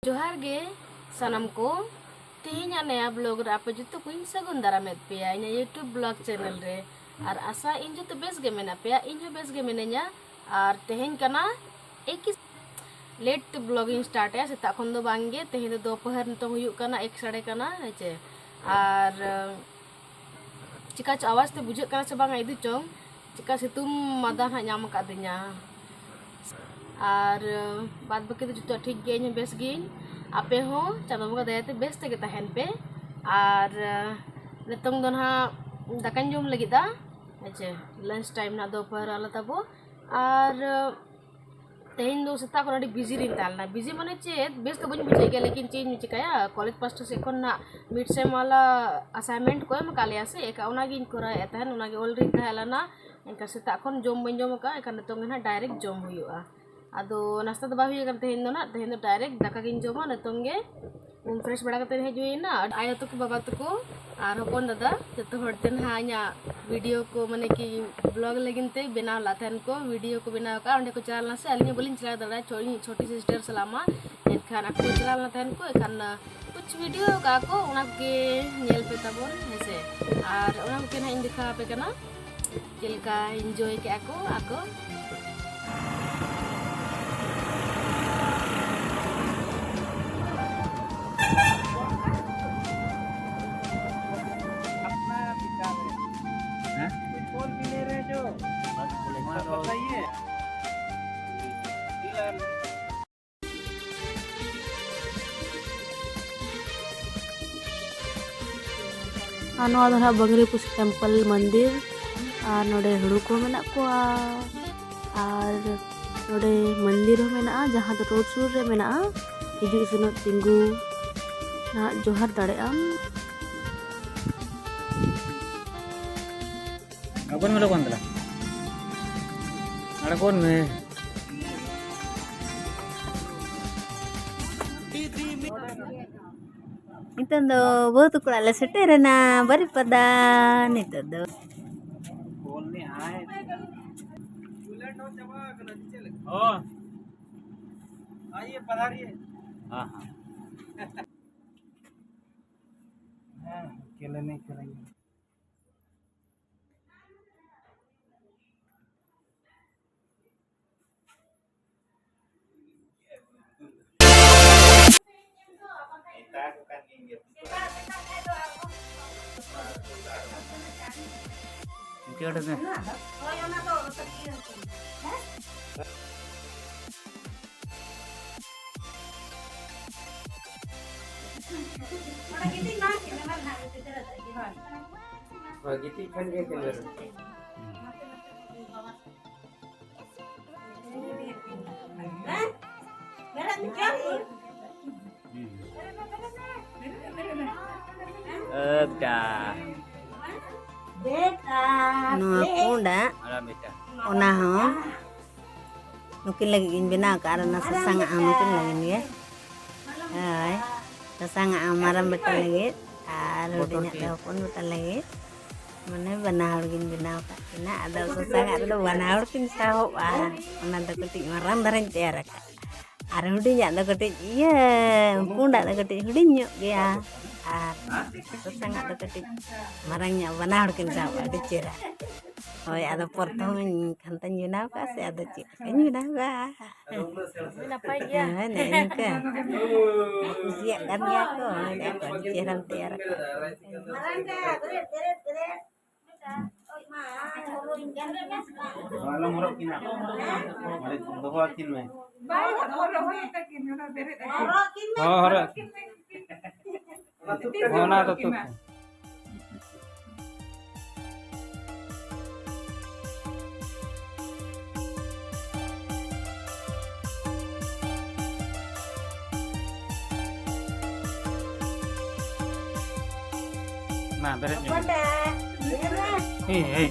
जोहार गे सनम को तेहना नया ब्लॉग रे आप जो को सगुन दारामेद पे इन यूट्यूब ब्लॉग चैनल रे और आशा इन जो बेस गे मेना पे इन बेस गे मेना और तेहन कना एक लेट ब्लॉगिंग स्टार्ट है सेता खन दो बांगे तेहन दोपहर नितो हुयुक कना 1 साढ़े कना हेचे और चिका आवाज ते बुझे कना से बांगा इदु चोंग चिका सितुम मादा ना नाम का दिnya और बाद बाकी तो जो ठीक गे बेस गे आपे हो चांदो बंगा दयाते बेस तेगे तहन पे और नितोंग दो ना दाकान जोम लगिदा हेचे लंच टाइम ना दोपहर आला तबो और तेहन दो सेता को बिजी रिन तालना बिजी माने चेत बेस तो बन बुझे गया लेकिन चेंज चिकाया कॉलेज पास्ट से कोन ना मिड सेम वाला असाइनमेंट को एम कालिया से एका उनागिन कोरा तहन उनागे ऑल रिन तहलाना एनका सेता खन जोम बन जोम का एका नितोंग ना डायरेक्ट जोम हुयुआ आदो नाश्ता तो बाहुई कर तेहन दो डायरेक्ट दाका गिन जोमा नितोंगे फ्रेश बड़ा करते हजुना आयो तक बाबा तक और हपन दादा जो हड़ते ना वीडियो को माने कि ब्लॉग लगिनते बनाव लाथन को वीडियो को बनाव का को चलाना से अली बोली चला दादा छोटी सिस्टर सलामा एनखान आपको चलाना तहन को एखान कुछ वीडियो का को के नेल पे तबन हेसे और उना के ना इन दिखा पे कना चलका एंजॉय के आको बगरी कुछ टेम्पल मंदिर और नोडे हुड़ू को मेना को और नोडे मंदिर हो मेना जहाँ तो रोड सुर रे मेना हिजू सुनो तिंगू ना जोहार दाड़े अपन में लोग अंदला अरे कौन में नितंदो बहुत कुड़ाले सेटेरना बरी पदा नितंदो बोलने आए ओ आइए पधारिए हां हां अकेले नहीं करेंगे क्या करते हैं gitu kan dia keluar nua punda ona ho mungkin lagi ingin bina karena sesanga mungkin lagi ya ay sesanga amaran betul lagi udah telepon betul lagi mana benar gin bina karena ada sesanga ada benar kin saho ona da ketik maram daran cerak are udah nya da ketik iya punda da ketik hudinyo ya sesanga da ketik marangnya benar kin saho ada cerak oh ya ada portong kantan yuna ka se ada cik kan yuna ka apa ya ini kan aku siap kan ya ko ini apa ceram tiara kalau murah kina mari doa kin me oh hara mana tutup nah beres nyo hei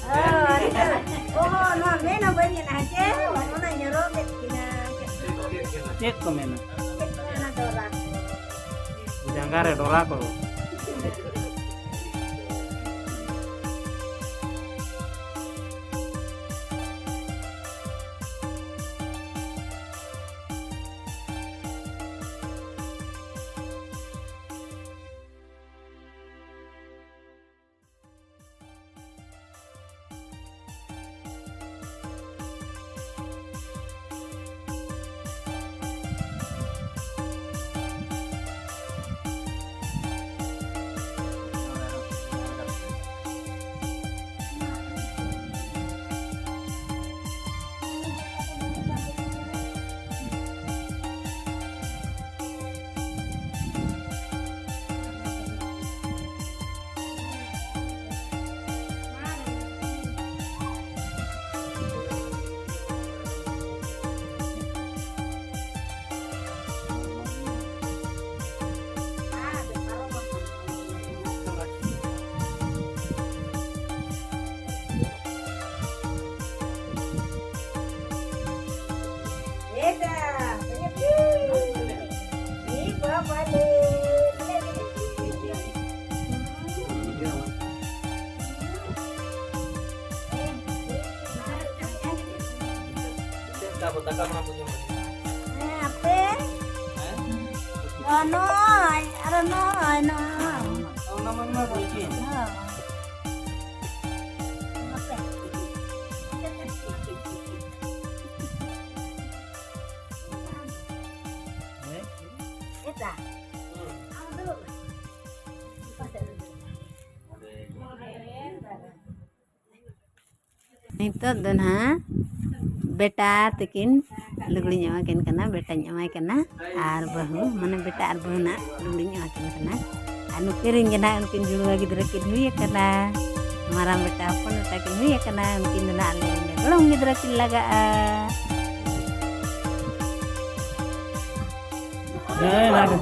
Oh, no, mena bani na ke, mana nyoro ke kina. Cek ko mena. Kena dora. Jangkare dora ko. Ano, ano. Oh, naman mo ko iki. Eta. Itu dan beta tekin lugli nyamakin kana beta nyamai kana ar bahu mana beta ar bahu na lugli nyamakin kana anu kiring kena unkin julu lagi derakin hui kana marang beta pun takin hui kana unkin na alin belum derakin laga Lagu.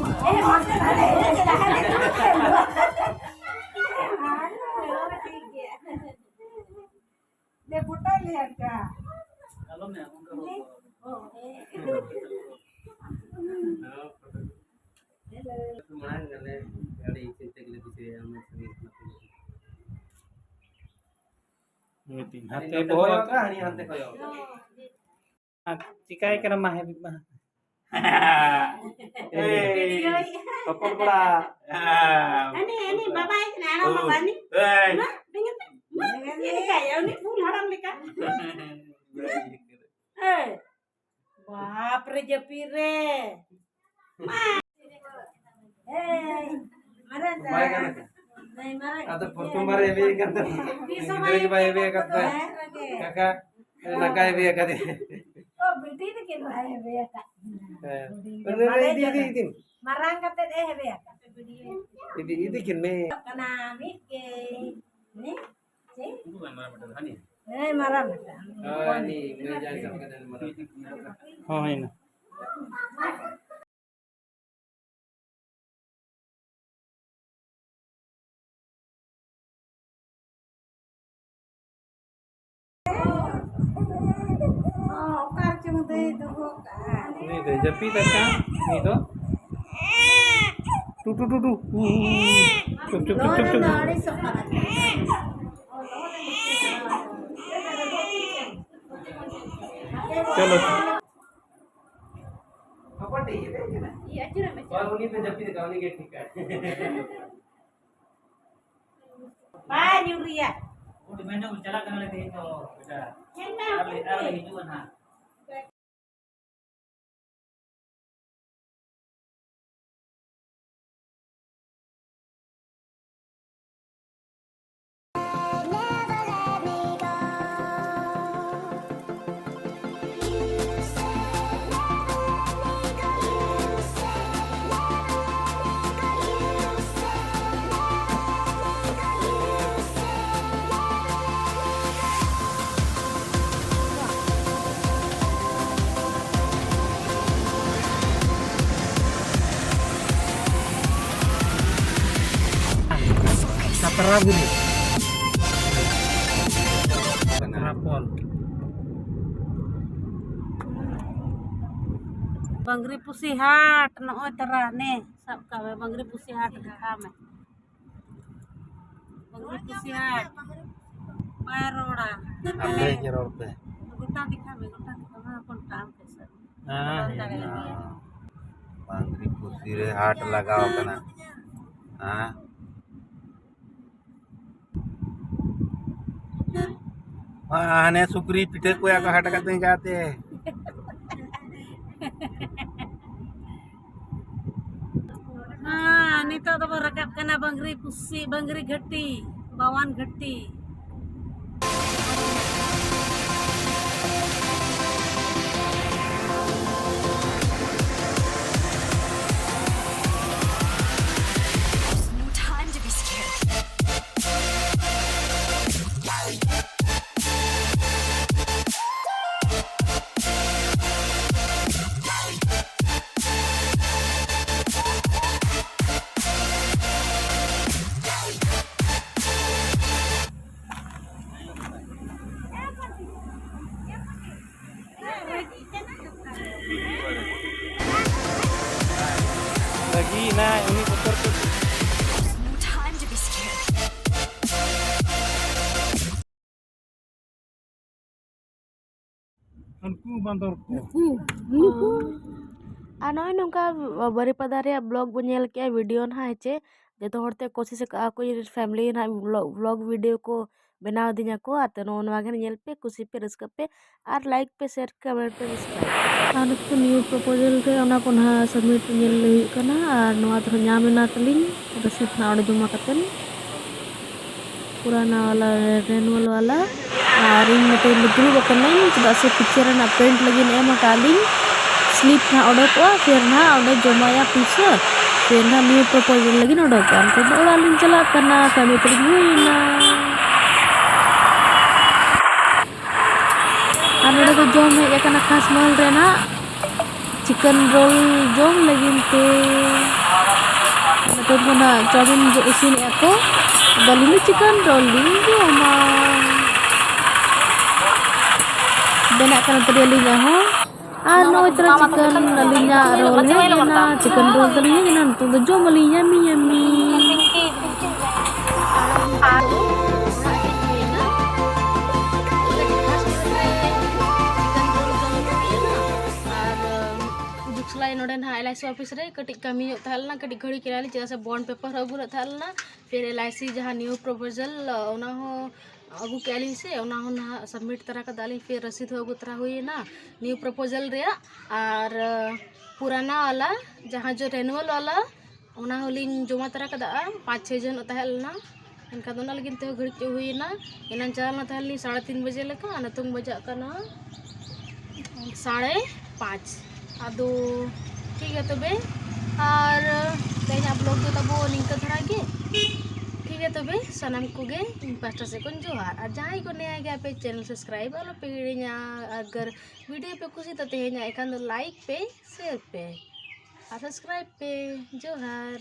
Hati boho ka hani hante koyo. Cikai kana mah hebit mah. Papor pula. ini bapak ini anak bapak ini pengen ini kayak ini full haram lika wah prejepire marah Atau pertumbar ebi kata. Indra ba ebi kata. Kakak nakai ebi kata. oh berarti itu kan bahaya ya kak Ini marang kata ya kak ini kinme. kena mikir nih sih Hani. marah Oh ini meja sama dan marah. Oh ini. Ini deh jepi tadi ini tuh. Tuh. Cup. Chalo. Apa deh ini? Iya, cuma macam. Kalau ini tuh jepi kau ini kayak ठीक है. banyu ria udah mana ucala kan lagi itu udah ada hijuan ha Terang gini. बंगरी पुसी हाट नॉय तरा ने सब का बंगरी पुसी हाट दिखा में बंगरी पुसी हाट पैरोड़ा आपे के रोड पे गोटा दिखा में अपन काम के सर हां बांद्री पुसी रे हाट लगाओ कना हां आने सुकरी पिठे को या हाट का दें जाते हाँ नितो तो रकब कना बंगरी पुसी बंगरी घट्टी बावन घट्टी lagi nah ini kotor tuh उनको बंदर को आ नॉय नोंका बारीपदा रे ब्लॉग बो नेल के वीडियो ना हेचे जतो हरते कोशिश का कोई फैमिली ना ब्लॉग वीडियो को बनाव दिया को आते नो नवा गन नेल पे खुशी पे रस्क पे और लाइक पे शेयर कमेंट पे सब्सक्राइब आन को न्यू प्रपोजल के ओना को ना सबमिट नेल हुई कना और नवा तो ᱧᱟᱢᱮᱱᱟ तलिन रसीद ना ओडे जमा कतन पुराना वाला रेनुअल वाला और इन मते लुतरू बकनन चदा से पिक्चर ना प्रिंट लगी एम कालिन स्लिप ना ओडोकवा फिर ना ओडे जमाया पीछे फिर ना न्यू प्रपोजल लगी ओडोकवा तो ओडालिन चला करना कमी तरी हुईना और को जम हे कना खास महल रेना चिकन रोल जम लगिन ते तो ना चाबिन जो इसिन एको बलिन चिकन रोल दिन जमा बना करना तरी लिया हो और नो इतना चिकन लिया रोल है ना चिकन रोल तरी है ना तो जो मली यमी यमी LIC ऑफिस रे कटी कमी थालना कटी घड़ी किराली चेदा से बॉन्ड पेपर अगु थालना फिर LIC जहाँ न्यू प्रपोजल ओना हो अगु केली से ओना हो ना सबमिट तरा का दाली फिर रसीद हो अगु तरा हुई ना न्यू प्रपोजल रे और पुराना वाला जहाँ जो रेनुअल वाला ओना होलिन जमा तरा का दा 5-6 जन तहलना इनका दोना लगिन ते घड़ी चो हुई ना इना चलना तहलनी 3:30 बजे लेका नतुंग बजा कना 5:30 आदो ठीक है तबे और तेज आप लोग तब निंका धरा गे ठीक है तबे सनम को गे पास्टा से कौन जोहार और जहाँ को नया गया पे चैनल सब्सक्राइब वाला पे अगर वीडियो पे खुशी तो तेज एखान लाइक पे शेयर पे और सब्सक्राइब पे जोहार।